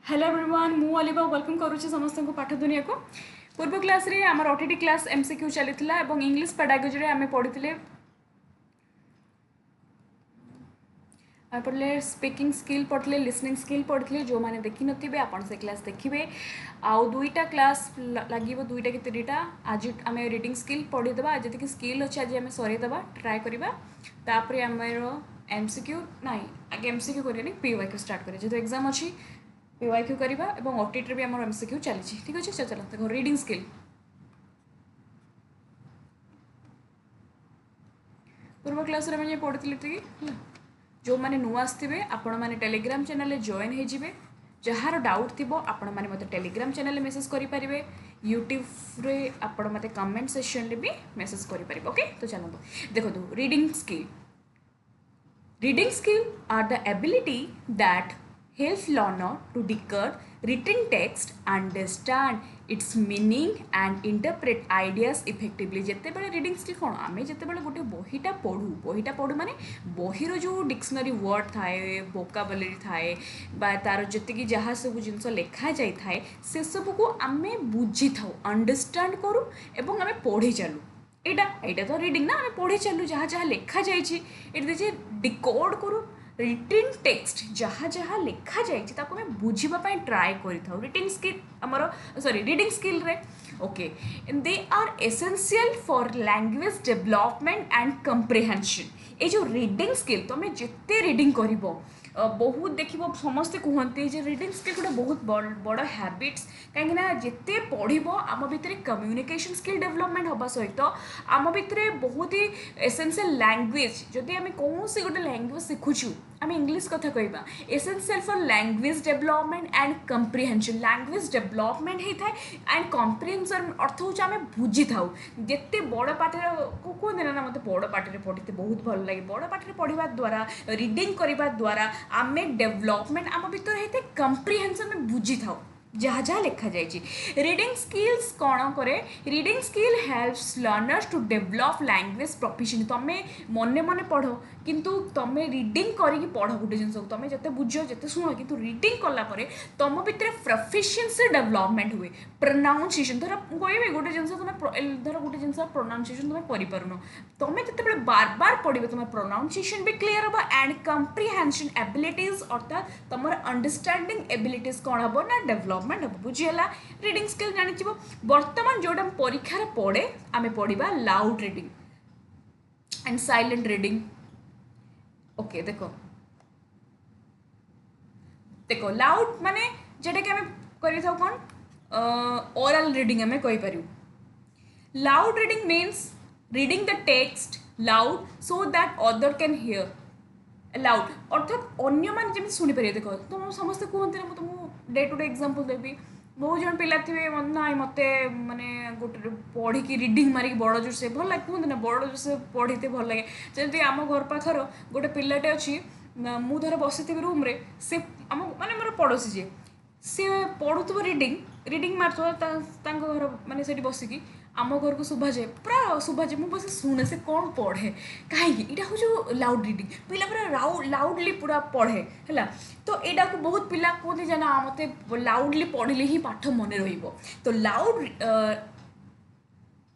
Hello everyone मु अलिबा welcome करुच्ची समस्त को पाठ दुनिया को पूर्व क्लास रे आमर ओटीटी क्लास एमसीक्यू चलीथिला एवं इंग्लिश पेडागोजी रे आमे पढ़िथिले पढ़ले स्पीकिंग स्किल पढ़ले लिसनिंग स्किल पढ़ले जो मैंने देखी नथिबे आपण से क्लास देखिबे आउ दुईटा क्लास लागिबो दुईटा कि तीनटा आज आम रीडिंग स्किल पढ़ीदेबा जति कि स्किल अच्छे आज आम सरेदेबा ट्राए करबा तापर आमर एमसीक्यू नाई आगे एमसीक्यू करियानी पीवाईक्यू स्टार्ट करिया जेतो एग्जाम अछि पीवाईक्यू करबा एवं ओटीटी रे भी आमर एमसीक्यू चली ठीक अछि चलो देखो रीडिंग स्किल पूर्व क्लास रे मैं पढ़ी जो मैंने नुआ आसवे आपण मैंने टेलीग्राम चैनल जॉइन होइजिबे जार डाउट थी आपण मैंने मते टेलीग्राम चैनल मेसेज करें यूट्यूब रे आपण मते कमेंट सेक्शन रे भी मेसेज करें ओके तो चलो देखो reading skill are the ability that help learner to decode written text, understand its meaning and interpret ideas effectively. जिते बड़े रीडिंग स्किल कौन आम जिते बड़े गोटे बहीटा पढ़ू माने बहीर जो डिक्शनरी वर्ड थाए वोकाबुलरी थाए बा तार जी जहाँ सब जिन लिखा जाए थाए से सब को आम बुझी था अंडरस्टैंड करूँ एवं आम पढ़ी चलू एटा तो रीडिंग ना आम पढ़ी चलू जहाँ जहाँ लिखा जाए डिकोड करूँ रिटिन टेक्स्ट जहाँ जहाँ लिखा जाए बुझापी ट्राए कर रिटिन स्किल आमर सॉरी रीडिंग स्किल रे okay they are essential for language development and comprehension ये जो रीडिंग स्किल तुम जिते रीडिंग कर बहुत देख समस्ते कहते हैं रीडिंग स्किल गोटे बहुत बड़ हैबिट्स कहीं जिते पढ़ आम भितर कम्युनिकेशन स्किल डेवलपमेंट हवा सहित आम भितर बहुत ही एसेंशियल लैंग्वेज जदि आम कौन सी गोटे लैंग्वेज शिखुचु आम इंग्लिश कथा कहवा essential for language development and comprehension language development होता है एंड कंप्रिहेंशन अर्थ हो आम बुझी था जिते बड़ पाठे कहते ना मत बड़ पाठे पढ़ते बहुत भल लगे बड़ पाठे पढ़ा द्वारा रीडिंग करने द्वारा आम डेवलपमेंट आम भर होता है कंप्रिहेंशन में बुझी था जहाँ जहाँ लिखा जाए रीडिंग स्किल्स कौन करे reading skill helps learners to develop language proficiency तुम्हें मने मने पढ़ किंतु तुम रीडिंग करके पढ़ गोटे जिन तुम जिते बुझ जिते शुण कि रीडिंग कलापर तुम भर प्रोफिशिएंसी डेवलपमेंट हुए प्रोनाउंसिएशन धर कह गोटे जिन तुम धर गोटे जिन प्रोनाउंसिएशन तुम कर तुम जिते बार बार पढ़ तुम प्रोनाउंसिएशन भी क्लीयर हम एंड कंप्रिहेंशन एबिलिटीज अर्थात तुम अंडरस्टैंडिंग एबिलिटीज कौन हम ना डेवलपमेंट हम बुझीगला रीडिंग स्किल जानी बर्तमान जोटा परीक्षा पढ़े आम पढ़ा loud reading and silent reading okay देखो देखो लाउड माने जेटा कि आम कर कौन ओरल रीडिंग आम कहीपर loud reading means reading the text loud so that other can hear loud अर्थात अन्य मैंने जमी शुणिपारे देख तुम समस्ते कहते ना तुमको डे टू डे एग्जांपल देवी बहुत जन पिला थे ना मत माने गोटे पढ़ी रीडिंग मारिक बड़ जोर से भल लगे कहते ना बड़ जोर से पढ़ीते भल लगे जमी आम घर पाखर गोटे पिलाटे अच्छी मु धर बसी रूम रे से आम माने मोर पड़ोसी जी सी पढ़ुव रीडिंग मार्थ घर माने बसिकी आम घर को शुभा जाए पूरा शुभा जाए मुझे बस शुणे से कौन पढ़े कहीं यहाँ हूँ लाउड रीडिंग पिला पूरा लाउडली पूरा पढ़े है तो यहाँ को बहुत पिला कहते हैं ना मत लाउडली पढ़ले ही पाठ मन तो loud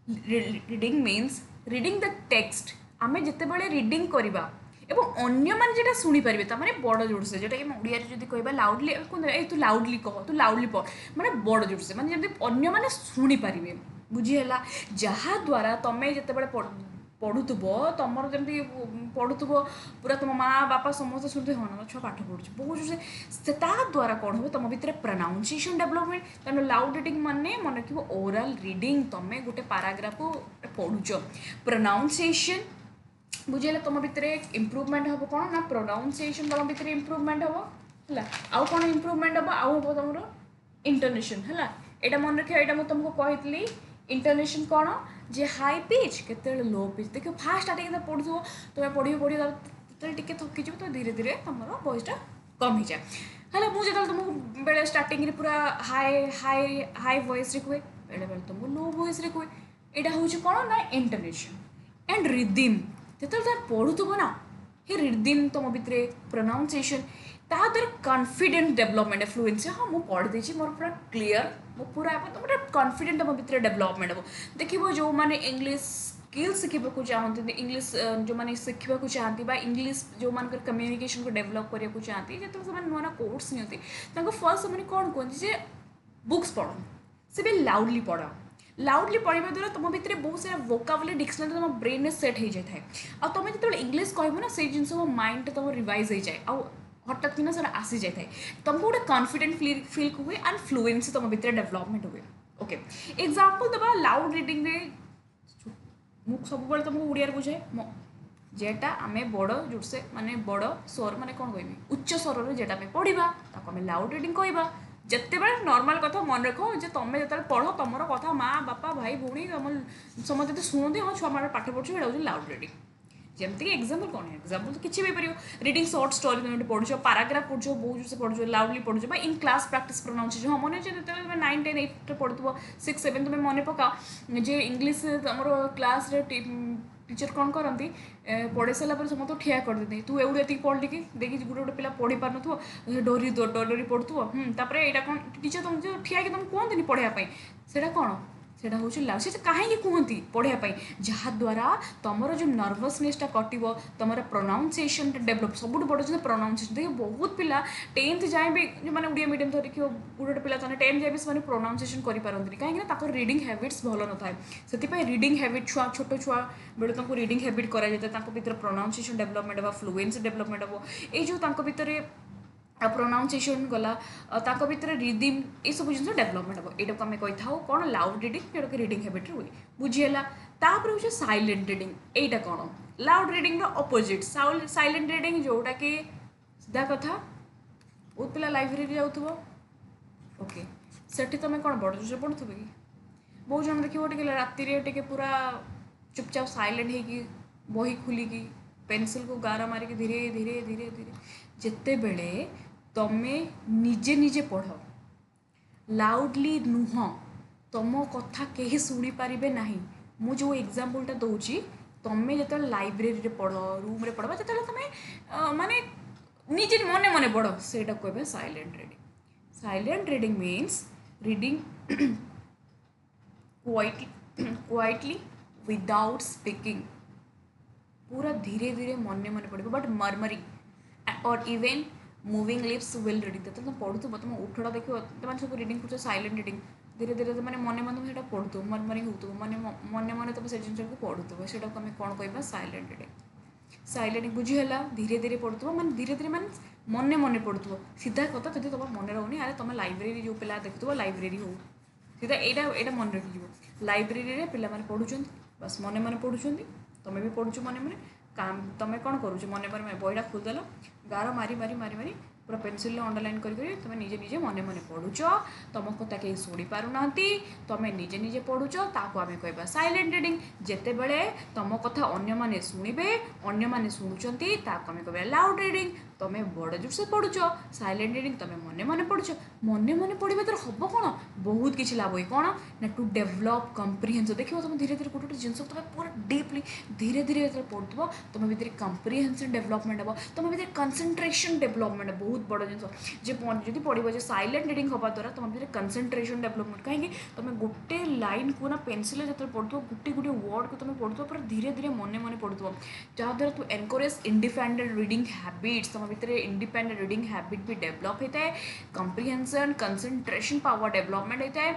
reading means reading the text आम जिते बड़े रीडिंग करवा एवं अन्य मैंने जेटा शुणी पारे तमाने बड़ जोर से जोटा कि ओडिया जब कह लाउडली ए तू लाउडली कह तू लाउडली पढ़ मैंने बड़ जोर से मैंने जब अन्य मैंने शुणी पारे बुझीगला जहाँ द्वारा तुम्हें जिते बड़े पढ़ुव तुम जमी पढ़ुव पूरा तुम माँ बापा समस्त शुणते हाँ ना छुआ पाठ पढ़ुछ बहुत जोर से द्वारा कौन हो तुम भर प्रोनाउंसिएशन डेवलपमेंट कारण लाउड रीडिंग माने मन रखिए ओरल रीडिंग तुम्हें गोटे पैराग्राफ पढ़ुच प्रोनाउंसिएशन बुझेगा तुम भर इम्प्रूवमेंट हम कौन ना प्रोनाउंसिएशन तुम भर इम्प्रूवमेंट हम है आउ कौन इम्प्रूवमेंट हम आउ हम तुम इंटोनेशन है यहाँ मन रखिए यहाँ मुझे तुमको कही इंटोनेशन कौन जे हाई पिच के लो पिच देख फास्ट स्टार्टिंग पढ़ु तुम पढ़ी टे थकिज तो धीरे धीरे तुम वॉइसटा कम हो जाए है मुझे तुमको बेले स्टार्टिंग पूरा हाई हाई हाई वॉइस कहे बेले बेले तुमको लो वॉइस कहे यहाँ हूँ कौन ना इंटोनेशन एंड रिदिम जो तुम पढ़ुव ना हे रिदिम तुम भितर प्रोनाउंसिएशन ता द्वारा कॉन्फिडेंस डेवलपमेंट फ्लुएंसी हाँ मुझे पढ़ी देती मोर पूरा क्लीयर मो पूरा गोटे कॉन्फिडेंट तुम भितर डेवलपमेंट हम देखो जो मैंने इंग्लिश स्किल शिखा चाहते इंग्लिश जो मैंने शिखा चाहती इंग्लिश जो मान कम्युनिकेशन को डेवलप करने को चाहती जो नुआ नुआ कोर्स नियंती फर्स्ट से कौन कहते बुक्स पढ़ से भी लाउडली पढ़ लाउडली पढ़ा द्वारा तुम भितर बहुत सारा वोकाबुलरी डिक्शनरी तुम ब्रेन में सेट हो जाए आ तुम जो इंग्लिश कह ना से जिन माइंड तुम रिवाइज हो जाए आ हठात कि ना आसी जाए तुमको गोटे कॉन्फिडेंट फील हुए एंड फ्लुएंसी तुम भितर डेवलपमेंट हुए ओके एग्जांपल दबा लाउड रीडिंग रे सब तुमको ओडिया बुझाए जेटा आम बड़ जोरसे माने बड़ स्वर माने कौन कहबी उच्च स्वर जेटा पढ़ा आम लाउड रीडिंग कहवा जिते बड़े नॉर्मल कथा मन रख जो तुम जो पढ़ तुम कथा माँ बापा भाई भौणी तुम समझते शुणती हाँ छुआ मार पाठ पढ़ु ये लाउड रीडिंग जमती एग्जाम्पल कौन है एग्जाम्पल तो किसी भी पार रीडिंग शॉर्ट स्टोरी तुम पढ़ुच पाराग्राफ पढ़ुच बहुत से पढ़ुच लाउडली पढ़ुच इन क्लास प्रैक्टिस प्रोनाउंसिएशन हाँ मन अच्छे तुम 9 10 8 पढ़ुव 6 7 तुम मन पका जे इंग्लिश तुम क्लास टीचर कौन करती पढ़े सारापर समस्त ठिया कर देते तू एवढे ये पढ़ लिखी देखी गोटे गोटे पिला पढ़ी पार नुव डरी पढ़ुव यहाँ कौन टीचर तुम जो ठिया तुम कहते पढ़ाई से कौन से हूँ से कहीं कहती पढ़ाई जहाद्वारा तुम जो नर्वसनेसटा कटो तुम प्रोनाउंसिएशन डेवलप सब बड़ प्रोनाउंसिएशन देखिए बहुत पिला 10th जाए भी जो मैंने ओडिया मीडियम तो देखिए गोटे पिला 10th जाए भी से प्रोनाउंसिएशन करें कहीं रीडिंग हैबिट्स भल न थाए से रीडिंग हैबिट छुआ छोट छुआ बेले तुमको रीडिंग हैबिट कर प्रोनाउंसिएशन डेवलपमेंट हम फ्लुएंसी डेवलपमेंट हम ये जो भितर प्रोनाउंसिएशन गला भितर रिदिम ये सब जिन डेवलपमेंट हम यहाँ को आम कही था कौन लाउड रीडिंग जोटा कि रीडिंग हैबिट हुए बुझीगला तापर हूँ साइलेंट रीडिंग यहाँ कौन loud reading opposite silent reading जोटा कि सीधा कथा बहुत पिला लाइब्रेरी जाऊँ ओके सेठी तुम कौन बड़ जोर पढ़ुव कि बहुत जन देखिए राति पूरा चुपचाप साइलेंट होगी बही खुलिकी पेनसिल को गार मारिक धीरे धीरे धीरे धीरे जिते बेले तमे निजे निजे पढ़ लाउडली नुह तुम कथा कहीं शुणी पारे ना मु जो एग्जाम्पलटा दूची तुम्हें जो लाइब्रेरी पढ़ रूम रे पढ़वा जो तुम माने निजे मने मने पढ़ से कह silent reading means reading quietly without speaking पूरा धीरे धीरे मन मन पड़े बट मर्मरिंग और even moving lips will reading तुम पढ़ुव तुम उठड़ा देखो तुम सब रीडिंग कर साइलेंट रीडिंग धीरे धीरे तुम मन मन तुम पढ़ुव मर्मरिंग हो मन मन तुम से जिन को पढ़ुव से आम कौन कह साइलेंट रीडिंग साइलेंट बुझीगला धीरे धीरे पढ़ुव मान धीरे धीरे मान मन मन पढ़ुव सीधा कथा जब तुम मन रोनी अरे तुम लाइब्रेरी जो पिला देखुव लाइब्रेरी हो सीधा यहाँ मन रखी लाइब्रेरी पिला पढ़ुं बस मन मन पढ़ुं तुम्हें भी पढ़ुच मन मन काम तुम कौन करुच मन मन बहीटा खोलदेल गार मारी मारी मारी मारी पूरा पेनसिल अंडरलाइन करी तुम निजे निजे मन मन पढ़ुच तुम कथा कहीं शुणी पारना तुम निजे निजे पढ़ुच ताको आम कह साइलेंट रीडिंग जिते बड़े तुम कथा अन्य माने शुणवे अन्य माने शुणुचंती ताको आम कह लाउड रीडिंग तुम बड़ जोर से पढ़ुच साइलेंट रीडिंग तुम मन मन पढ़ुच मन मन पढ़ा द्वारा हम कौन बहुत किसी लाभ हुई कौन ना टू डेभलप कम्प्रिहेन्सन देखो तुम धीरे धीरे गोटे गोटे जिन तुम पूरा डीपली धीरे धीरे जो पढ़ुव तुम भितर कम्प्रिहेन्सन डेभलपमेंट हम तुम भितर कनसेंट्रेशन डेभलपमेंट बहुत बड़ जिन जब पढ़ो साइलेंट रीडिंग हवा द्वारा तुम भितर कनसेंट्रेशन डेभलपमेंट कहीं तुम गोटे लाइन को ना पेनसिल जो पढ़ुव गोटे गोटे वर्ड को तुम पढ़ुव पूरा धीरे धीरे मन मन पढ़ुव जहाद्वारा तू एनकरेज इंडिपेंडेंट रीडिंग हैबिट्स तुम भितर इंडिपेंडेंट रीडिंग हैबिट भी डेभलप होता है कम्प्रिहेन्सन कंसंट्रेशन पावर डेभलपमेंट होता है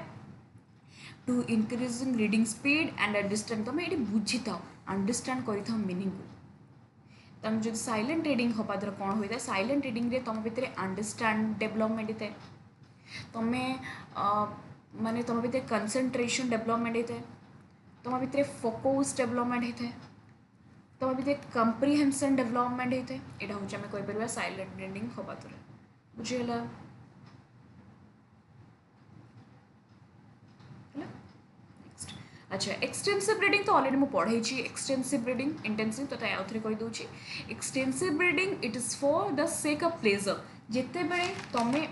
to increasing reading speed and understand तुम ये बुझी था अंडरस्टैंड कर मीनिंग को तुम जो साइलेंट रीडिंग हवा द्वारा कौन होता है साइलेंट रीडिंग रे तुम भितर अंडरस्टैंड डेभलपमेंट होता है तुम्हें माने तुम भितर कंसंट्रेशन डेभलपमेंट होता है तुम भितर फोकस डेभलपमेंट होता है तुम भितर कम्प्रिहेन्सन डेभलपमेंट होता है यहाँ हूँ आम कहीपर साइलेंट रीडिंग हवा द्वारा बुझीगला अच्छा एक्सटेंसिव रीडिंग तो ऑलरेडी मुझे पढ़ाई एक्सटेंसिव रीडिंग इंटेंसिव तो आउ थे कहीदे extensive reading it is for the sake of pleasure जिते बड़े तुम्हें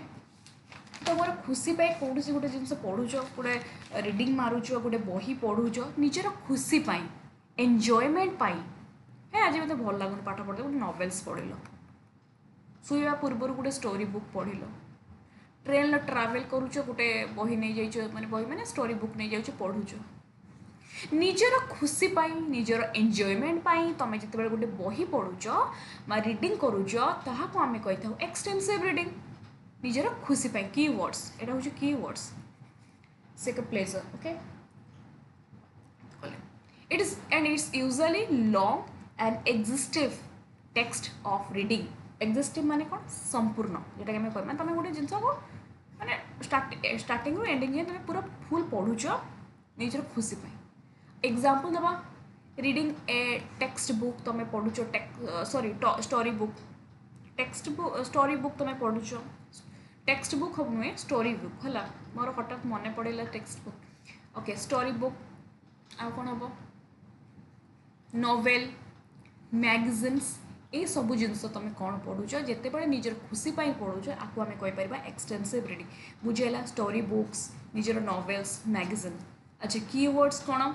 तुम खुशी पाई कौन से गोटे जिन पढ़ुच गोटे रीडिंग मारुच गोटे बही पढ़ुच निजर खुशी पाई एंजॉयमेंट पाई हे आज मत भल लगुन पाठ पढ़ते गोटे नॉवेल्स पढ़ल शुवा पूर्व गोटे स्टोरी बुक पढ़ल ट्रेन ट्रावेल करुच गोटे बही नहीं जाइए माने बही मैंने स्टोरी बुक नहीं जाइए पढ़ुच निजर खुशी निजर एंजॉयमेंट तुम जिते गोटे बही पढ़ुच रीडिंग करुच ताकू आम कही था एक्सटेंसिव रीडिंग निजर खुशी की वर्ड्स यहाँ हूँ की वर्ड्स सेक pleasure okay it is and it's usually long and exhaustive text of reading exhaustive माने कौन संपूर्ण जेटा कि मैं कहमा तुम गोटे जिनस को माने स्टार्टिंग रू एंडिंग जाए तुम पूरा फुल पढ़ुच निजर खुशी एग्जांपल दबा रीडिंग ए टेक्स्ट बुक तुम पढ़ुच sorry storybook textbook storybook तुम पढ़ुच टेक्स्ट बुक हम नुहे स्टोरी बुक है मोर हठात मन पड़ेगा textbook okay storybook आ कौन हम नोवेल मैगजीन्स ये सब जिनस तुम कौन पढ़ुच जिते निजर खुशी पढ़ुच आपको आम कहीपर एक्सटेंसिव रीडिंग बुझेगा स्टोरी बुक्स निजर नोवेल्स मैगजीन अच्छा कीवर्ड्स कौन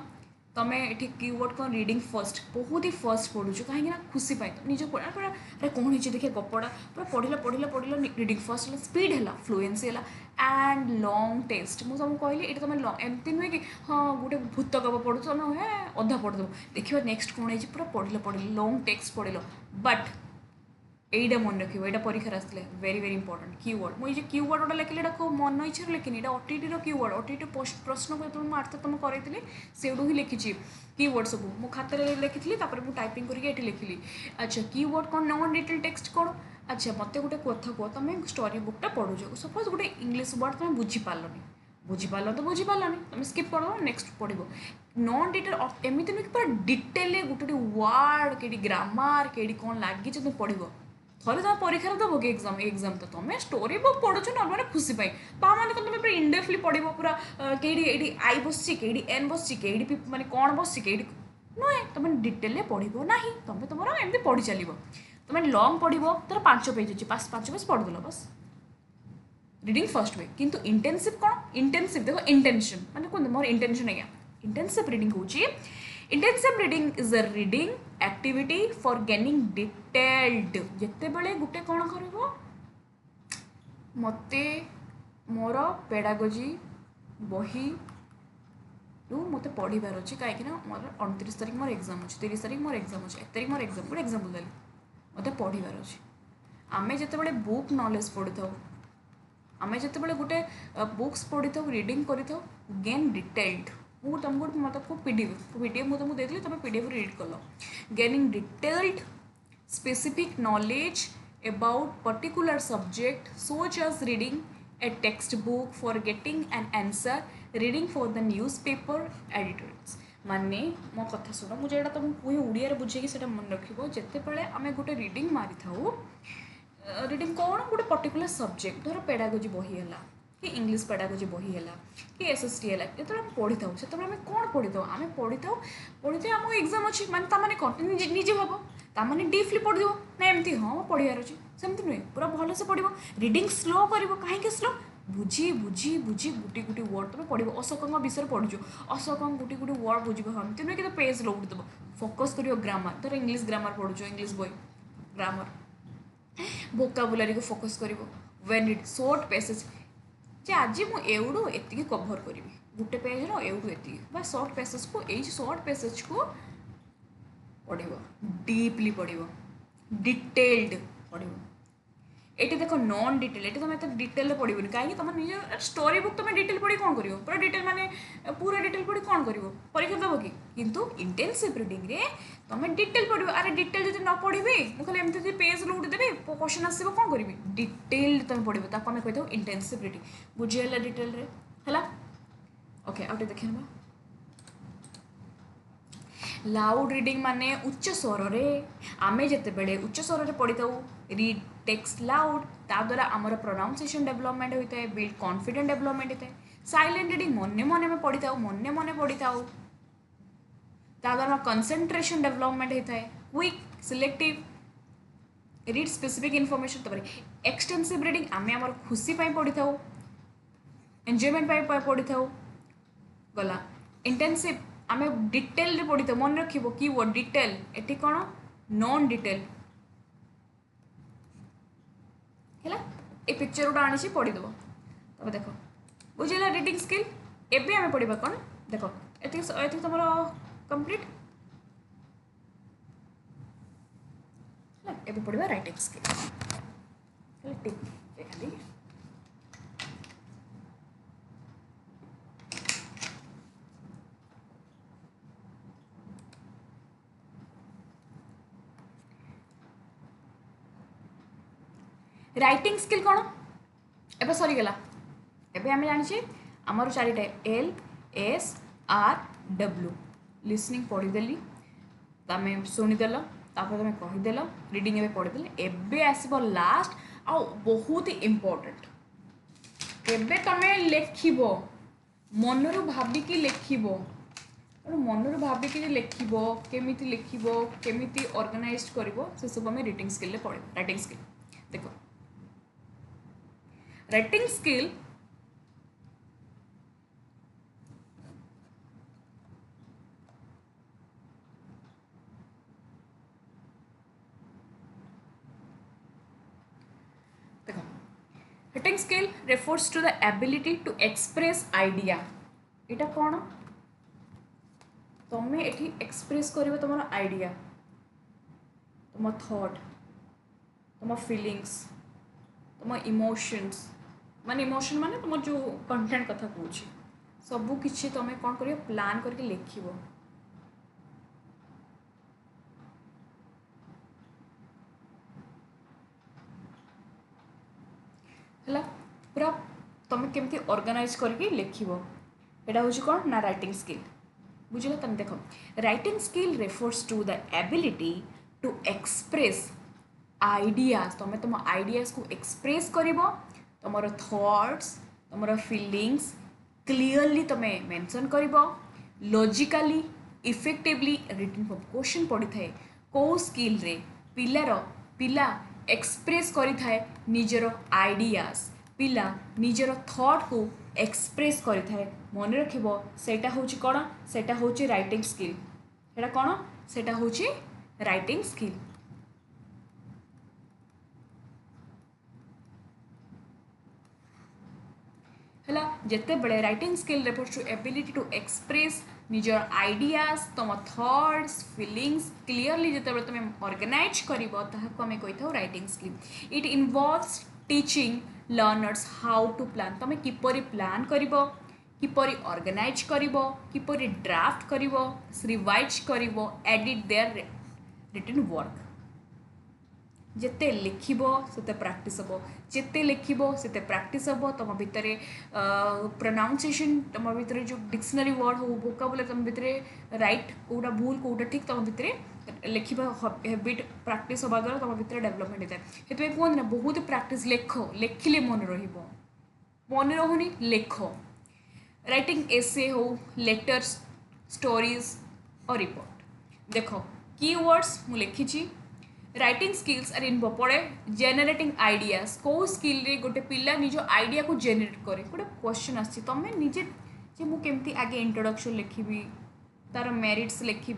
तुम ये कीवर्ड कौन रीडिंग फर्स्ट बहुत ही फर्स्ट पढ़ुच कहीं खुशी निज पूरा अरे कौन हो देखिए गपड़ा पूरा पढ़ला पढ़ला पढ़ला रीडिंग फर्स्ट स्पीड है फ्लुएंसी है एंड लॉन्ग टेस्ट मुझे तुमको कहली ये तुम एमती नुहे कि हाँ गोटे भूत गप पढ़ु तुम हे अधा पढ़ीदेव देखिए नेक्स्ट कौन है पूरा पढ़ल पढ़ल लॉन्ग टेक्स्ट पढ़ल बट এইটা মনে রাখব এটা পরীক্ষার আসলে ভেরি ভেরি ইম্পর্টেন্ট কিওয়ার্ড মুই যে কিওয়ার্ড ওটা লেখিলে এটা খুব মন ইচ্ছার লেখিনি এটা অটিটির কিওয়ার্ড অটিটি প্রশ্ন যেতবে ମୁଁ ଆର୍ଥମ କରାଇଥିଲି ସେଇଠୁ ହିଁ ଲେଖିଛି କିଓୱାର୍ଡ଼ ସବୁ ମୁଁ ଖାତାରେ ଲେଖିଥିଲି ତାପରେ ମୁଁ ଟାଇପିଂ କରିକି ଏଠି ଲେଖିଲି ଆଚ୍ଛା କିଓୱାର୍ଡ଼ କ'ଣ ନନ୍ ଡିଟେଲ୍ ଟେକ୍ସଟ କ'ଣ ଆଚ୍ଛା ମୋତେ ଗୋଟେ କଥା କୁହ ତୁମେ ଷ୍ଟୋରୀ ବୁକ୍ଟା ପଢ଼ୁଛ ସପୋଜ୍ ଗୋଟେ ଇଂଲିଶ ୱାର୍ଡ଼ ତୁମେ ବୁଝିପାରିଲନି ତ ବୁଝିପାରିଲନି ତୁମେ ସ୍କିପ୍ କରିଦେବ ନେକ୍ସଟ ପଢ଼ିବ ନନ୍ ଡିଟେଲ୍ ଏମିତି ନୁହେଁ କି ପୁରା ଡିଟେଲ୍ରେ ଗୋଟେ ଗୋଟେ ୱାର୍ଡ଼ କେଇଠି ଗ୍ରାମାର କେଇଠି କ'ଣ ଲାଗିଛି ତୁମେ ପଢ଼ିବ थोड़े तुम परीक्षा दब कि एग्जाम तो तुम स्टोरी बुक पढ़ुच नर्माल खुशी मैंने तुम पूरा इनडेप्थली पढ़ पूरा कहीं आई बस कहीं एन बस कहीं माने कौन बस कहीं नुहे तुम डिटेल पढ़ ना तुम तुम एमती पढ़ी चलो तुम लंग पढ़ तर 5 पेज अच्छी 5 पेज पढ़देल बस रीडिंग फर्स्ट वे किंतु इंटेंसिव कौन इंटेंसिव देखो इंटेंशन माने कौन मोर इंटेंशन है इंटेंसिव रीडिंग हूँ intensive reading is a reading activity for gaining detailed जिते बड़े गोटे कौन कर मते मोर पेडागोजी बही रू मत पढ़ार अच्छे कहीं मोर 29 तारीख मोर एग्जाम अच्छे 30 तारीख मोर एग्जाम अच्छे 1 तारीख मोर एग्जाम गोटे एग्जाम्पल देली मत पढ़ार अच्छे आम जिते बुक नॉलेज पढ़ी था आम जिते गोटे बुक्स पढ़ी था रीडिंग करी था गेन डिटेल्ड वो तुमको मतलब पीडीएफ मुझे तुमको देती तुम पीडीएफ रीड कल gaining detailed specific knowledge about particular subject such as reading a textbook for getting an answer reading for the newspaper editorials माने मो कथा शुण मुझे तुमको ओडिया बुझे मन रखिए जिते आम गोटे रीडिंग मारी था रीडिंग कौन गोटे पर्टिकुलर सब्जेक्ट धर पेडागोजी बही है कि इंग्लिश पेडागोजी बही है कि एसएसटी है जो पढ़ी था से आम कौन पढ़ी था आम पढ़ी था आम एग्जाम अच्छी माने कौन निजे भाव ताने डीपली पढ़ो ना एमती हाँ पढ़ार अच्छे सेमती नुहे पूरा भलसे पढ़ रीडिंग स्लो कर कहीं स्लो बुझी बुझी बुझी गुटी गुटी वर्ड तुम पढ़ अशोकों विषय पढ़ुच अशोक गुटी गुटी वर्ड बुझ एमती नुहे कि पेज लौट देव फोकस कर ग्रामर धर इंग्लिश ग्रामर पढ़ुच इंग्लिश बही ग्रामर वोकाबुलारी को फोकस कर व्हेन इट शॉर्ट पैसेज जे आज मुझे एति कभर करी गोटे पेज एवडू एति सर्ट पैसेज को यही सर्ट पैसेज को पढ़ डीपली पढ़ डिटेल्ड पढ़ ये देख नॉन डिटेल ये तुम एत डिटेल पढ़ोनी कहीं तुम निज स्टोरी बुक तुम डिटेल पढ़ी कौन कर पूरा डिटेल माने पूरा डिटेल पढ़ी कौन कर परीक्षा दब कि किंतु इंटेंसिव रीडिंग रे तुम डिटेल पढ़ अरे डिटेल जो न पढ़ी मुझे एमती पेज लौट देवी क्वेश्चन आसो कौन करी डिटेल तुम पढ़ ताको आम कही इंटेंसिव रीडिंग बुझीगला डिटेल रे है ओके आउटे देखिए लाउड रीडिंग माने उच्च स्वर रे आमे जेते बेले उच्च स्वर रे पढ़ी था रीड टेक्स्ट लाउड ता द्वारा आमर प्रोनाउंसिएशन डेवलपमेंट होता है बिल्ड कॉन्फिडेंट डेवलपमेंट होता है साइलेंट रीडिंग मने मने में पढ़ी था मने मने पढ़ी था ता द्वारा कंसंट्रेशन डेवलपमेंट होता है quick selective read specific information तब एक्सटेंसिव रीडिंग आमे आमर खुशी पढ़ी था एंजॉयमेंट पढ़ी था गला इंटेंसिव आमे डिटेल रे पढ़ी था मन रखिबो कीवर्ड डिटेल एटी कोन नॉन डिटेल है ये पिक्चर गोटे आनी पढ़ीदेव तब देख बुझेगा रीडिंग स्किल एबे आम पढ़ा कौन देख ये तुम कंप्लीट एबे पढ़ा राइटिंग स्किल खाली राइटिंग स्किल कौन एबे सरीगला एबे आम जानी आमर 4 type L S R W listening पढ़ीदेली तुम शुणीदेल तापर तुम कहीदेल रिडिंग एबे पढ़ीदेल एबे आसब लास्ट आ बहुत इम्पोर्टेंट एबे तुम लेखिब मनरू भाविकी लेखिब मनरू भाविकी लेखिब केमिति लेखिब केमिति ऑर्गेनाइज करिवो से सब आम रीडिंग स्किल रे पढ़िबो राइटिंग स्किल देखो राइटिंग स्किल देखो writing skill refers to the ability to express idea एटा कौन तुम्हें एठी एक्सप्रेस करिवो तुम आइडिया तुम थॉट तुम फीलिंग्स तुम इमोशंस माने इमोशन माने तुम जो कंटेंट कथा कहूँ सबू किसी तुम कौन कर प्लान करके लिखिब है पूरा तुम केमती ऑर्गेनाइज करके लिखिब एटा हूँ कौन ना राइटिंग स्किल बुझल तुम देख writing skill refers to the ability to express ideas तुम तुम आइडियाज को एक्सप्रेस करिवो तुमर थॉट्स तुमर फीलिंग्स क्लीयरली तुम मेंशन करिवो लॉजिकली इफेक्टिवली रिटन क्वेश्चन पड़ी थाए कौ स्किल रे पिला एक्सप्रेस करि थाए निजर आइडियाज पिला निजर थॉट को एक्सप्रेस करि थाए मन रखिबो सेटा होची कोन सेटा होची राइटिंग स्किल सेटा कोन सेटा होची राइटिंग स्किल है जिते बड़े writing skill refers to ability to express निजर आइडियाज तुम थॉट्स फीलिंग्स क्लीयरली जिते तुम ऑर्गेनाइज कर आम कही writing skill it involves teaching learners how to plan तुम किपरि प्लान कर किपरि ऑर्गेनाइज कर किपरि ड्राफ्ट कर रिवाइज कर एडिट देयर रिटन वर्क जिते लिखिब सेते प्रैक्टिस हम जिते लिखिब सेते प्रैक्टिस हम तुम भितर प्रोनाउंसिएशन तुम भितर जो डिक्शनरी वर्ड हो वोकाबुलरी तुम भितर राइट कोटा भूल कोटा ठीक तुम भितर लिखा हैबिट प्रैक्टिस हवा द्वारा तुम भितर डेवलपमेंट होता है से कहते ना बहुत प्रैक्टिस लेख लेखिले मन मन रहुनी लेख राइटिंग एसे हो लेटर्स स्टोरीज और रिपोर्ट देख कीवर्ड्स मु लिखी राइटिंग स्किल्स आर इन पड़े जेनेटिंग आइडियाज कौ स्किल रे गोटे पिला निज आइडिया को जेनेट करे गोटे क्वेश्चन आसी तुम निजे जे मु केमती आगे इंट्रोडक्शन लिखी तार मेरिट्स लिखी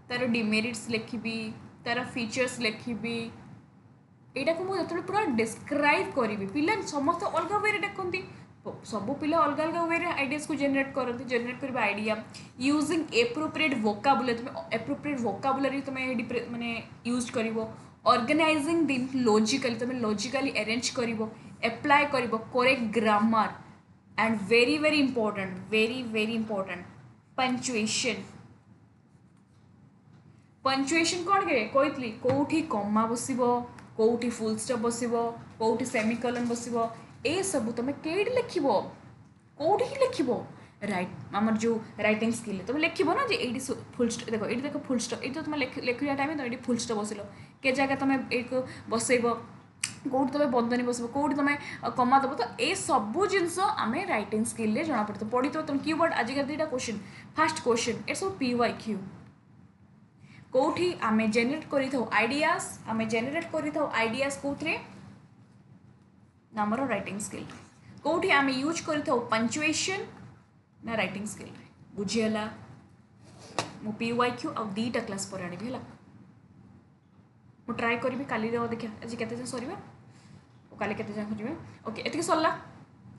तार डिमेरिट्स लिखी तार फीचर्स लिखी यहाँ को मुझे पूरा डिस्क्राइब करी पिला समस्त अलग वे देखती सब पिला अलग अलग वे आइडियाज को जेनेट करते जेनेट कर आइडिया यूजिंग एप्रोप्रिएट वोकाबुलरी तुम एप्रोप्रिएट वोकाबुलरी तुम माने यूज कर ऑर्गेनाइजिंग दिन लॉजिकली तुम लॉजिकली अरेंज कर एप्लाई कर correct grammar and very very important punctuation कौन के कही कौटी कमा बस कौटी फुल स्टॉप बस कौटी सेमिकोलन बस ए सब तुम कई लिख कौटी ही लिख राइट आमर जो राइटिंग स्किल तुम लिख ना जे ये फुल स्टॉप देखो ये देख फुल स्टॉप ये तो तुम लिखा टाइम तुम ये फुल स्टॉप बसल के जगह तुम एक बसैब कौट तुम बंदनी बस कौट तुम कमा दब तो ये सबू जिनस आम राइटिंग स्किल जना पड़ता पढ़ी तुम कीवर्ड आजिका दुईटा क्वेश्चन फास्ट क्वेश्चन ए सब PYQ कौटी आम जेनेट कर आइडियाज आम जेनेट कर आइडियाज कौन नामर राइटिंग स्किल कौटी आम यूज कर पंचुएशन ना राइटिंग स्किल बुझीगला मु PYQ आ 2टा क्लास पर आनी है ମୁଁ ट्राए करी काली देखिए आज केते सर काली केते जाए खोजे ओके एतिक सरला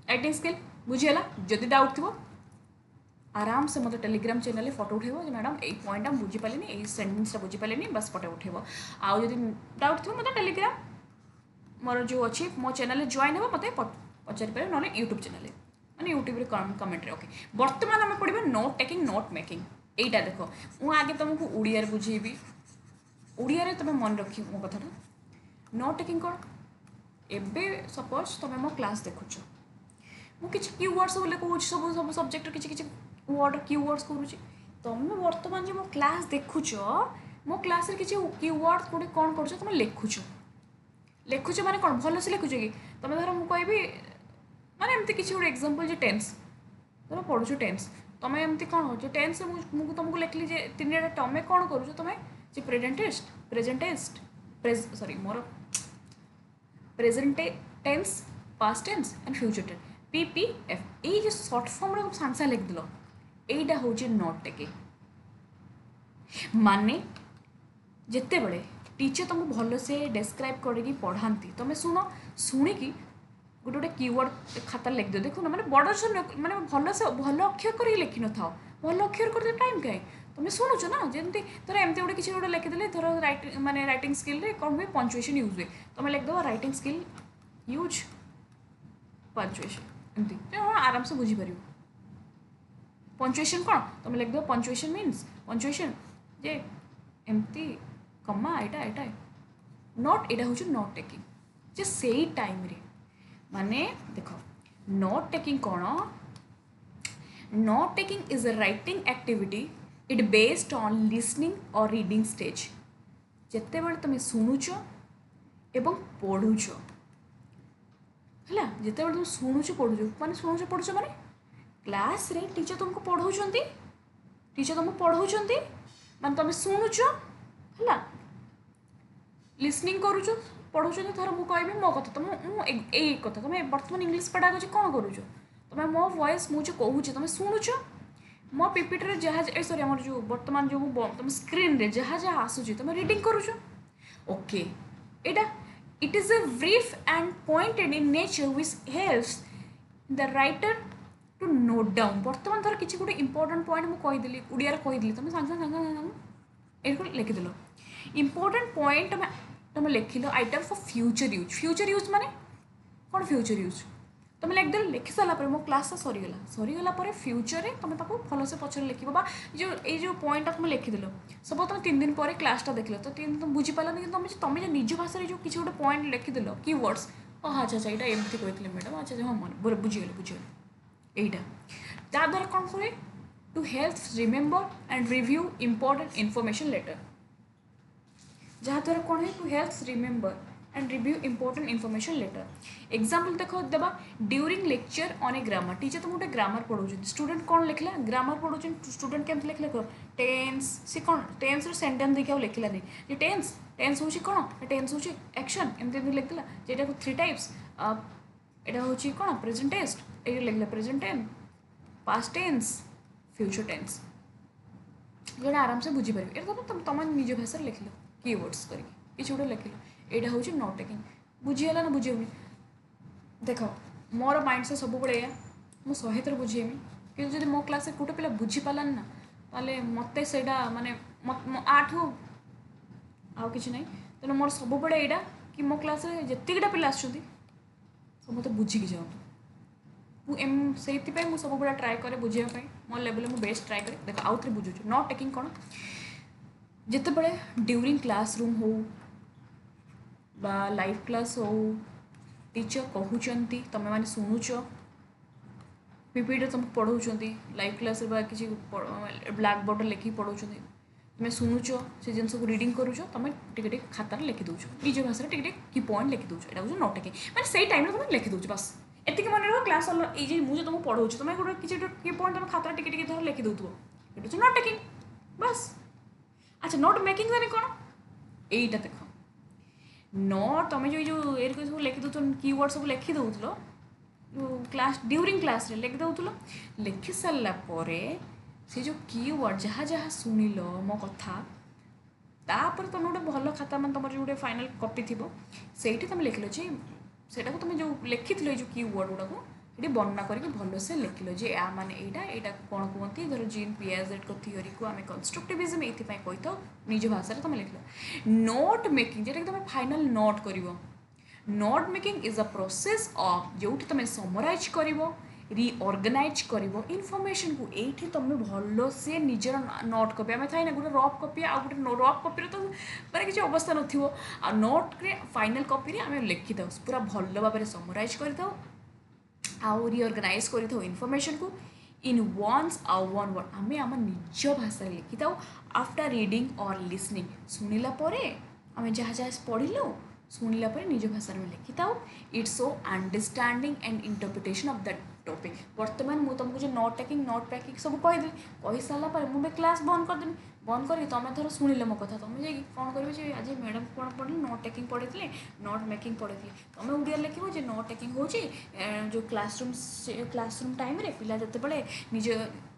राइटिंग स्किल बुझीगला जदि डाउट थो आराम से मतलब टेलीग्राम चैनल फोटो उठेब मैडम यही पॉइंटा बुझीपारे यही सेन्टेन्सटा बुझीपारे बस फोटो उठेब आउ जब डाउट थो मतलब टेलीग्राम मोर जो अच्छी मो चैनल जॉइन हो मत पचारि पारे ना यूट्यूब चैनल मैंने यूट्यूब कमेंट ओके बर्तमान आम पढ़ा नोट टेकिंग नोट मेकिंग यहीटा देख मुझे आगे तुमको उड़िया बुझेबी उड़िया तुम मन रखी मो कथा नोट टेकिंग कौन एबे सपोज तुम मो क्लास देखुच मुझे कीवर्ड्स बोले कहूँ सब सब सब्जेक्ट किसी वर्ड कीवर्ड्स करुँच तुम बर्तमान जो मो क्लास देखुच मो क्लास किसी कीवर्ड्स गोटे कौन कर तुम लिखुच लिखुच माने कौन भल से लिखुच कि तुम धर मुझे कहबी माने एमती किसी गोटे एक्जांपल जे टेन्स तुम पढ़ुच टेन्स तुम एमती कौन हो टेन्स मुझे तुमको लिखली जे तीन तुम कौन करुच तुम जे प्रेजेंटेस्ट सॉरी मोर present tense past tense and future tense PPF ये जो शॉर्ट फॉर्म तुम सांगे सांगे लिखिदेल यहीटा हूँ नोट टेकिंग माने जिते बड़े टीचर तुमको भल से डेस्क्राइब करके पढ़ाती तुम शुण शुणिकी गोटे गोटे कीवर्ड खाता लिखिद देखो ना मैंने बड़ मैंने भल से भल अक्षर कर लिखि न था भल अक्षर कर टाइम कहीं तुम शुणुच ना जमी धर एमती गोटे किसी गोटे लिखिदेले धर राइटिंग माने राइटिंग स्किल कौन हुए पंचुएशन यूज हुए तुम लिखिदेव राइटिंग स्किल यूज पंचुएशन एमती आराम से बुझीपर पंचुएशन कौन तुम लिखदेव पंचुएशन मीन्स पंचुएशन जे एमती कमा यहाँ नोट यहाँ हूँ नोट टेकिंग जे से टाइम रे माने देख नोट टेकिंग कौन note taking is a writing activity it based on listening और रीडिंग स्टेज जिते बड़े तुम शुणुच एवं पढ़ुच है जिते बड़े तुम शुणुच पढ़ुच माने शुणुच पढ़ुच माने क्लास रे टीचर तुमको पढ़ाऊँच टीचर तुमको पढ़ाऊँच माने तुम शुणुच है लिसनिंग करुच पढ़ुच थर मुझे कहबी मो कथा तुम यही कथा तुम बर्तमान इंग्लीश पढ़ा कौन करुच तुम मो वॉइस मुझे कहूँ तुम शुणुच मो पीपीटी जहाँ सॉरी आम जो बर्तमान जो तुम स्क्रीन रे जहाँ जहाँ आसूँ तुम रीडिंग करुच ओके एटा it is a brief and pointed in nature which helps the writer to note down बर्तमान थर किसी गोटे इंपोर्टेंट पॉइंट मुझे कहीदेली उड़िया कहीदेली तुम सांगे सांगे ये लिखिदेल इंपोर्टेंट पॉइंट तुम लिखिल आइटम फॉर फ्यूचर यूज माने कौन फ्यूचर यूज तुम लिखदेल लिखि सारापर मो क्लास सरीगला फ्यूचर तुम भल से पचर लिख जो ये पॉइंटा तुम लिखिदेल सब तुम 3 दिन पर क्लासटा देख तो 3 दिन तुम बुझीपार कि तुम जो निज भाषा जो किसी गोटे पॉइंट लिखिदेल कीवर्ड्स अच्छा अच्छा यहाँ एमती कहते मैडम अच्छा हाँ मन बुझीगले यहीटा ताद्वारा कौन हुए to help remember and review important information later जहाँद्वारा कौन है to help remember and review important information later example देख देवा during lecture on a grammar teacher तुम गोटे ग्रामर पढ़ाऊँ स्टूडेंट कौन लिखला ग्रामर पढ़ाऊँ स्टूडेंट केमती लिखला कह टेन्स सी कौन टेन्स सेंटेन्स देखिए लिखलानी ये टेन्स हूँ कौन टेन्स हूँ एक्शन एमती लिखला जेटा 3 टाइप्स यहाँ हूँ कौन प्रेजेंट टेंस ये लिखला present tense past tense future tense जोटा आराम से बुझीपार ये तुम निज भाषा लिखल कीवर्ड्स करके किसी गोटे लिखल यहाँ हूँ नोट टेकिंग बुझीगला ना बुझेबनी देख मोर माइंड से सब बड़े मुझे 100 थर बुझेमी कि जब मो क्लास गोटे पिला बुझीपारानी ना ताले मत से माने आठ आउ कि नहीं तेना मोर सब बड़े यहाँ कि मो क्लास जितकीटा पिला आसुँच सब मत बुझिकी जाऊँ से सब बड़ा ट्राए करे बुझापी मो लेवल में बेस्ट ट्राए करे देख आउ थे बुझुच नोट टेकिंग कौन जिते बड़े ड्यूरिंग क्लासरूम हो बा लाइव क्लास हो टीचर कहते तुम मैंने शुणुच पीपीटी तुमको पढ़ाऊँ लाइव क्लास किसी ब्लैक बोर्ड लिखिकी पढ़ाऊँ तुम शुणुच से जिन को रीडिंग करुच तुम टे खातार लिखि दौच निज भाषा टे की पॉइंट लिखि दौच यहाँ हूँ नोट टेकिंग मैंने से टाइम तुम लिखि दौच बस एतिक मन रख क्लास ये मुझे तुमको पढ़ाऊँ तुम गोटे किसी की पॉइंट तुम खाता टे धर लिखि दौथ ये नोट टेकिंग बस अच्छा नोट मेकिंग मैंने कौन यहीटा देख नोट तुम जो ये सब लिखि दौ कीवर्ड सब लिखि दौल क्लास ड्यूरिंग क्लास रे लिखि दौल लिखि सारापर से जो कीवर्ड जहाँ जहाँ शुणिल मो कथा तापर तुम गोटे भल खाता मान तुम जो फाइनाल कॉपी थी से तुम लिखल जे सेटा को तुम जो लिखी जो की वर्ड गुड़ा को ये वर्णना करके भलसे लिखल जे या माने यहाँ कौन कहते धर जीन पियाजेट को थियोरी को आम कंस्ट्रक्टिविज्म ये कही था निज भाषा तुम लिखल नोट मेकिंग जेटा तुम फाइनाल नोट कर note making is a process of जो तुम समराइज कर रिअर्गानाइज कर इनफर्मेशन को ये तुम भल से निजर नोट कॉपी आम थाए ना गोटे रफ कॉपी आ गोटे रफ कॉपी तो माने किसी अवस्था नथिबो आ नोट रे फाइनल कॉपी आम लिखि था पूरा भल भाव में समराइज कर आउ रिअर्गानाइज कर इनफर्मेशन को इन वन्स आउ वन वर्ड आम आम निज भाषा लिखि था आफ्टर रीडिंग और लिसनिंग शुणिला आम जहाँ जहाँ पढ़लु शुणिला निज भाषा में लिखि था it's so understanding and interpretation of the topic वर्तमान मुझे तुमको जो नोट टेकिंग नोट पैकिंग सब कहीदेवी कही सारापर मुझे क्लास बंद करदेवी बंद कर तुम थर शुणिल मो कथा तुम जाइए कौन कर आज मैडम कौन पढ़े नोट टेकिंग पढ़े नोट मेकिंग पढ़े तुम ओडिया लिख जो नोट टेकिंग हो जो क्लासरूम टाइम पिला जिते निज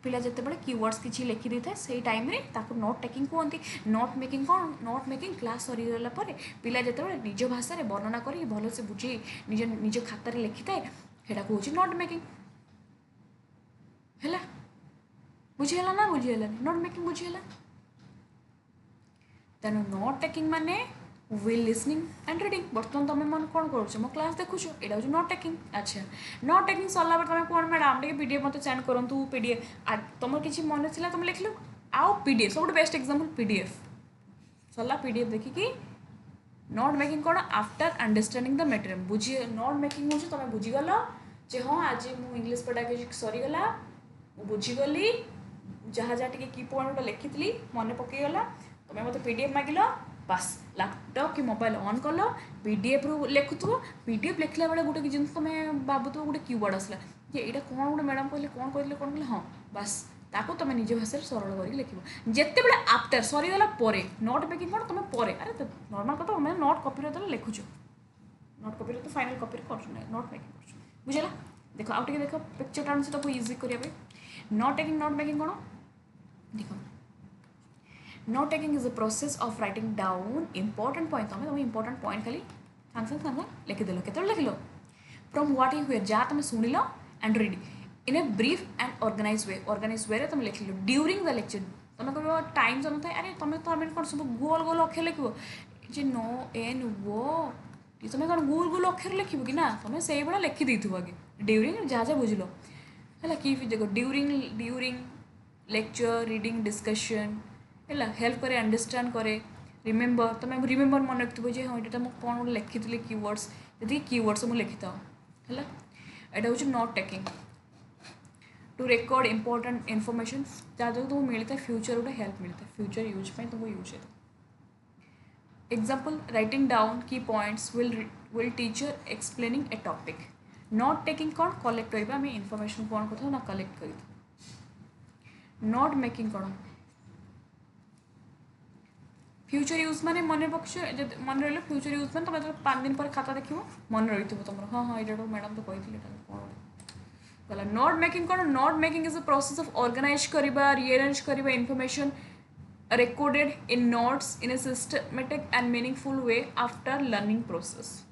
पिला जिते कीवर्ड्स किसी लिखि दे था से टाइम नोट टेकिंग कहते नोट मेकिंग कौन नोट मेकिंग क्लास सरीगला पिला जिते निज भाषा वर्णना कर भल से बुझे निज निज खातार लिखि थाए सेटा हूँ नोट मेकिंग है बुझीगला ना बुझीगला नोट मेकिंग बुझीगला तेणु नोट टेकिंग माने विल लिसनिंग एंड रीडिंग बर्तमान तुम मन कौन कर मो क्लास देखुच यहाँ हूँ नोट टेकिंग अच्छा नोट टेकिंग सरला तुम कौन मैडम टे पीडीएफ मत सेंड करूँ पीडीएफ तुम किसी मन थी तुम लिख लो आउ पीडीएफ सब बेस्ट एग्जांपल पीडीएफ सरला पीडीएफ देखिकी नोट मेकिंग कौन आफ्टर अंडरस्टैंडिंग द मटेरियल बुझी नोट मेकिंग हूँ तुम बुझीगल जे हाँ आज मुझे इंग्लीश पेडागोजी सरीगला बुझीगली जहाँ जहाँ टे की पॉइंट लिखी मन पकईगला तुम मत पीडीएफ मागिल बास लैपटॉप कि मोबाइल ऑन कल पीडीएफ रु लिखुव पीडीएफ लिखला बेले गोटे जिन तुम भावुव गोटे कीवर्ड आसला जे यहाँ कौन गोटे मैडम कहले कौन कहते कौन कहले हाँ बास ताको तुम निज भाषा सरल कर लिख जिते बड़े आफ्टर सरीगला नोट मेकिंग कौन तुम अरे नॉर्मल कथा तुम नोट कॉपी तो लिखुच नोट कॉपी तो फाइनाल कॉपी कर नोट मेकिंग कर बुझेगा देख आउ टे देख पिक्चर टाइम से इजी करने नोट टेकिंग नोट मेकिंग कौन देख note taking is a process of writing down important point तुम इंपोर्टेंट पॉइंट खाली सांगे लिखिदेल के लिखल फ्रॉम व्हाट यू हियर जहाँ तुम शुणिल and read in a brief and organize way तुम लिखल ड्यूरिंग द लेक्चर तुम कह टाइम जो ना अरे तुम तो आम कौन सब गोल गोल अक्षर लिख जे नो एन वो तुम कौन गोल गोल अक्षर लिख कि ना तुम से भाया लिखिदे आगे ड्यूरिंग जहाँ जहाँ बुझल है कि देख ड्यूरिंग लेक्चर रीडिंग डिस्कशन है हेल्प करे अंडरस्टैंड करे रिमेम्बर तुम रिमेम्बर मन रखिथो जे हाँ यहाँ मुझे कौन गोटे लिखी कीवर्ड्स जी कीवर्ड्स मुझे लिखि था है यहाँ हूँ note taking to record important information जहाँ जो तुमको मिलता है फ्यूचर गोटे हेल्प मिलता है फ्यूचर यूज पे तुमको यूज है एग्जाम्पल राइटिंग डाउन की points will teacher explaining A topic note taking कौन कलेक्ट करवा आम इनफॉरमेशन कौन करता ना कलेक्ट कर नोट मेकिंग कौन फ्यूचर यूज माने मन पक्ष मन रहा फ्यूचर यूज मैंने तुम जो 5 दिन पर खाता देखो मन रही तुम हाँ हाँ ये मैडम तो कही कौन गला नोट मेकिंग कौन note making is a process of organise करवा रिअरेंज करवा information recorded in notes in a systematic and meaningful way after learning process.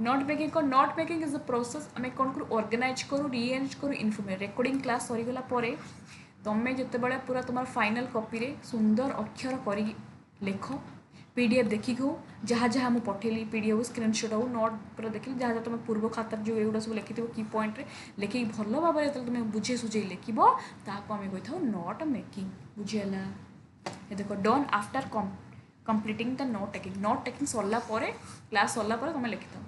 Note making को note making is a process आम कौन करूँ ऑर्गेनाइज करूँ rearrange करूँ information recording class सरीगला तुम जिते बड़े पूरा तुम फाइनाल कॉपी रे सुंदर अक्षर कर लिख पीडीएफ देखिक हो जहाँ जहाँ मुझे पठेली पीडीएफ स्क्रीनशॉट हो नोट पूरा देखिए जहाँ जहाँ तुम पूर्व खातार जो एगुड़ा सब लिखि की पॉइंट लिखिकी भल भाव में तुम बुझे सुझे लिख ताको आम कही था नोट मेकिंग बुझीगला देख done after completing the note taking सरला क्लास सरला तुम लिखि था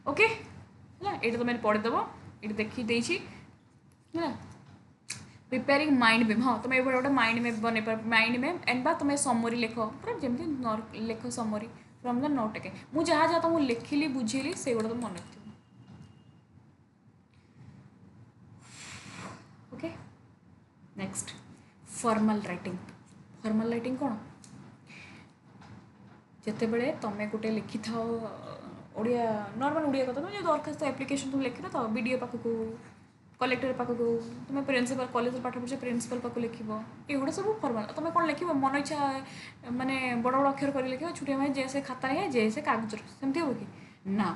ओके है ये तुम पढ़ीदेव ये देखी है प्रिपेयरिंग माइंड मैप हाँ तुम ये गोटे माइंड मैप बन माइंड मैप एंड बा तुम समरी लिख पूरा जमी लिख summary from the note taking मुझे जहाँ जहाँ तुमको लिखिली बुझेली से गुड़ा तुम मन रखिथ ओके नेक्स्ट फॉर्मल राइटिंग कौन जिते बड़े तुम गोटे लिखि था ओडिया नॉर्मल ओडिया कथा जो दरखास्त एप्लिकेशन तुम लिखि था वीडियो पाखक कलेक्टर पाखक तुम प्रिंसिपल कॉलेज पाठ पढ़े प्रिंसिपल पाक लिख एगुड़ा सब फर्माल तुम कौन लिख मन इच्छा माने बड़ बड़ अक्षर कर लिख छुटिया मारे जैसे खाता है जैसे कागज सेमती हम कि ना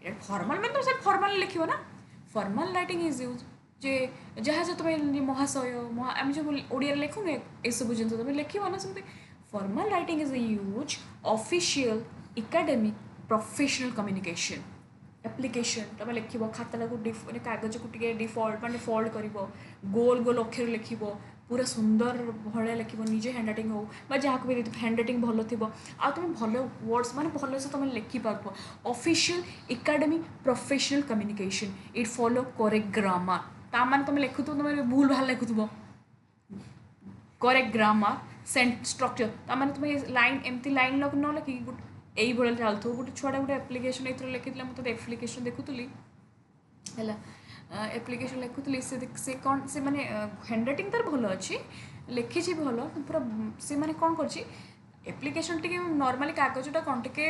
फर्माल मैंने तुम से फर्माल लिख ना फर्माल राइटिंग इज यूज जे जहाँ जो तुम महाशय आम जो ओडिया लिखुन ये सब जिन तुम लिख ना सेमती formal writing is use official academic professional communication application तुम लिख खाता को मैंने कागज को डिफल्ट मैंने फोल्ड कर गोल गोल अक्षर लिख पूरा सुंदर भाया लिख निजे हैंड राइटिंग हो जहाँ भी हैंड राइटिंग भल थी आ तुम भल वर्ड्स माने भल से तुम लिखिपार official academic professional communication it follow correct grammar ता माने तुम लिखु तुम भूल भाल लिखुव करेक्ट ग्रामर सेंट स्ट्रक्चर ता माने तुम लाइन एमती लाइन न लिखिक यही भाई चलू गोटे छुआ गोटे एप्लिकेशन ये लिखी मुझे एप्लिकेशन देखुली है एप्लिकेशन लिखुली से कौन से मैंने हैंड रईटिंग तार भल अच्छी लिखी भल पूरा से मैंने कौन कर एप्लिकेशन टी नॉर्मली कागजटा कौन टे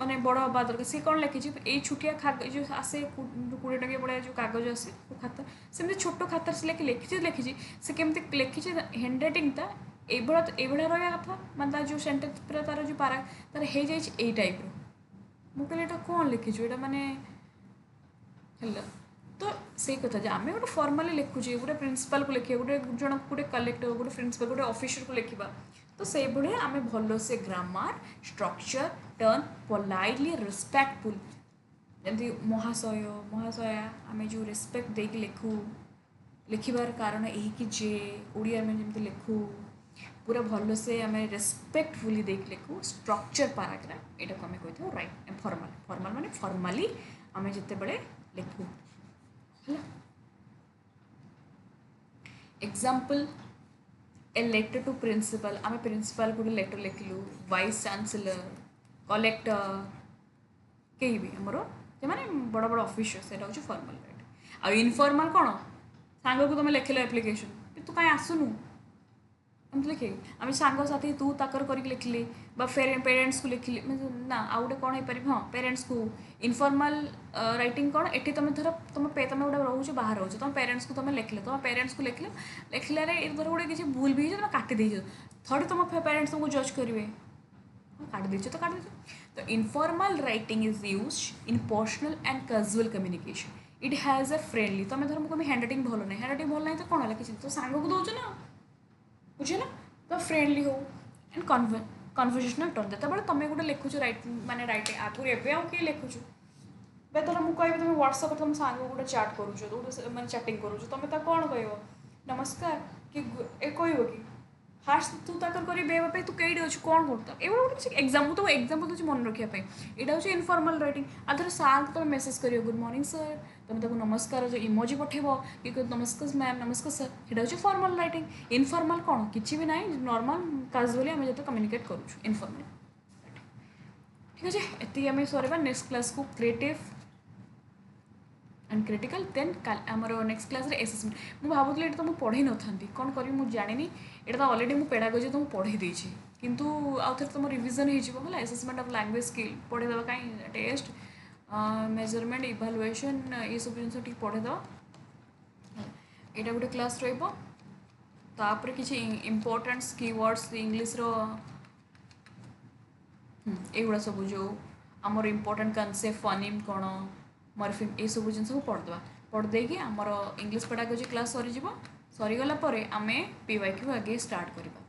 माने बड़ हवा दरकार सी कौन लिखी ये छुटिया कागज आसे 20 टंकिया पड़ा जो कागज आसे खाता सेमती छोट खाता से लिखी से केमती लिखी हैंड रईटिंगटा एभड़ा रहा कथा मतलब जो सेंटेंस पूरा तार जो पारा तार हो जाए टाइप मुझे कौन लिखीचु यहाँ माने तो से कथा जे आम गोटे फर्माली लिखुचे गोटे प्रिंसिपल को लिखा गोटे जन गोटे कलेक्टर गोटे प्रिंसिपल गोटे ऑफिसर को लिखा तो से भाया आम भल से grammar structure turn politely respectful जमी महाशय महाशया आम जो रेस्पेक्ट देकी लिखु लिखार कारण यही कि जे ओडिया में जमी लिखु पूरा भल से आम रेस्पेक्टफुली देख लिखु स्ट्रक्चर पैराग्राफ यहाँ को आम कही राइट फर्माल फर्माल माने फर्माली आम जिते बड़े लिखु है example a letter to principal आम प्रिंसिपल गोटे लेटर लिखिलु वाइस चांसलर कलेक्टर कहीं भी आमर जो मैंने बड़ बड़ ऑफिसर से फर्माल राइट आ इनफॉर्माल कौन सांग को तुम लिखल एप्लिकेशन तू कहीं आसुनु एमती लिखे आम सांग साथी तू ताकर करके लिखली पेरेन्ट्स को लिखली ना आउ गोटे कौन हो पार हाँ पेरेन्ट्स को इनफॉर्माल राइटिंग कौन ये तुम धर तुम तुम गोटे रोच बाहर रोच तुम पेरेन्ट्स को तुम लिखल तुम पेरेन्ट्स को लिखल लिखल धर गोटे किसी भूल भी तुम काटी देच थोड़ी तुम पेरेन्ट्स तुमको जज करेंगे काट दीजिए तो काट दीजिए तो informal writing is use in personal and casual communication it has a friendly तुम धर मुझे हैंड राइटिंग भल नहीं हैंड राइटिंग भल नहीं तो कौन है किसी तो सांग को दौच ना बुझे ना तो फ्रेंडली हो एंड कन्वर्सेशनल टर्न जो तुम गोटे लिखुच राइट माने राइटिंग आगुरी एवं किए लिखुच धर मुझे कह तुम व्हाट्सएप तुम सांग गोटे चैट करुच मैंने चैटिंग करुच तुम कौन कह नमस्कार कि कह कि फास्ट तू ताकर कर तू कई अच्छु कौन करता ये गोटे एग्जाम तो एग्जाम्पल दूसरी मन रखापी यहाँ हूँ इनफॉर्माल राइटिंग आ धर सार तुम मेसेज कर गुड मॉर्निंग सर तुम ताको नमस्कार जो इमोजी पठेब कि नमस्कार मैम नमस्कार सर यहाँ हूँ फॉर्माल राइटिंग इनफॉर्माल कौन किसी भी ना नॉर्मल कैजुअली आम जो कम्युनिकेट करूँ इनफॉर्माल ठीक है ये आम सर नेक्स्ट क्लास को क्रिएटिव एंड क्रिटिकल देन आमर नेक्स्ट क्लास रे एसेसमेंट मुझे भावुली ये तो मुझे पढ़ी न था कौन करी मुझे जानी यहाँ तो अलरेडी मुझे पेडागोजी तो पढ़ी देती किंतु आउ थे तुम रिविजन हो एसेसमेंट ऑफ लैंग्वेज स्किल पढ़ेदेव कहीं टेस्ट मेजरमेंट इभालुएशन ये सब जिन पढ़ेद यहाँ गोटे क्लास रही किसी इम्पोर्टेंट्स कीवर्ड्स इंग्लिश युवा सब जो आमर इम्पोर्टेंट कनसेप्ट फनिम कौन मर्फिम ये सब जिन पढ़दे पढ़दे आमर इंग्लिश पेडागोजी क्लास सरीगला आम PYQ आगे स्टार्ट करवा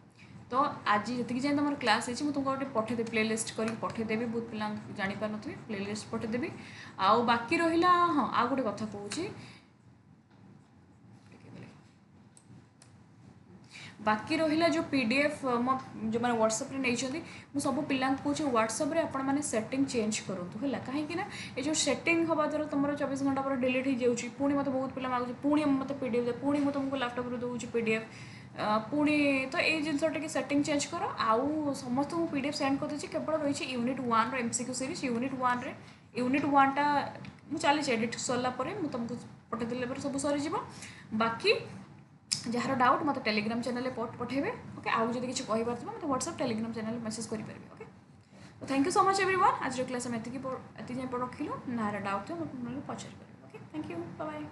तो आज जी जाए तुम क्लास है तुमको गोटे पठेदे प्ले लिस्ट कर पठेदेवी बहुत पिला जापार नी प्ले लिस्ट पठेदेवी आउ बाकी रहा हाँ आ गोटे कथा कहूँ बाकी रहा जो PDF जो मैंने व्हाट्सएप रे नहीं मुझे सब पिला कहूँ व्हाट्सएप रे आपण मैंने सेटिंग चेंज करूँ है कहीं ये जो सेटिंग हवा द्वारा तुम 24 घंटा पर डिलीट हो जाऊँगी पुणी मत बहुत पिला मांगुचे पुणी मत PDF दे पुणी मुझे तुमको लैपटॉप रे दूँ PDF पुणी तो ये जिनटा सेटिंग चेंज कर आउ समस्त PDF सेंड कर देती केवल रही यूनिट 1 MCQ सीरीज यूनिट 1 टा मुझे चली एडिट सरला मुझे तुमको पठेदेले सब सरीज बाकी जार डाउट मत टेलीग्राम चैनल पठेबे ओके आउ जब किसी कही पार्थ मत व्हाट्सएप टेलीग्राम चैनल मेसेज करेंगे ओके तो thank you so much everyone आज क्लास में एति जाए रखिलु ना डाउट थे पचार okay thank you bye bye.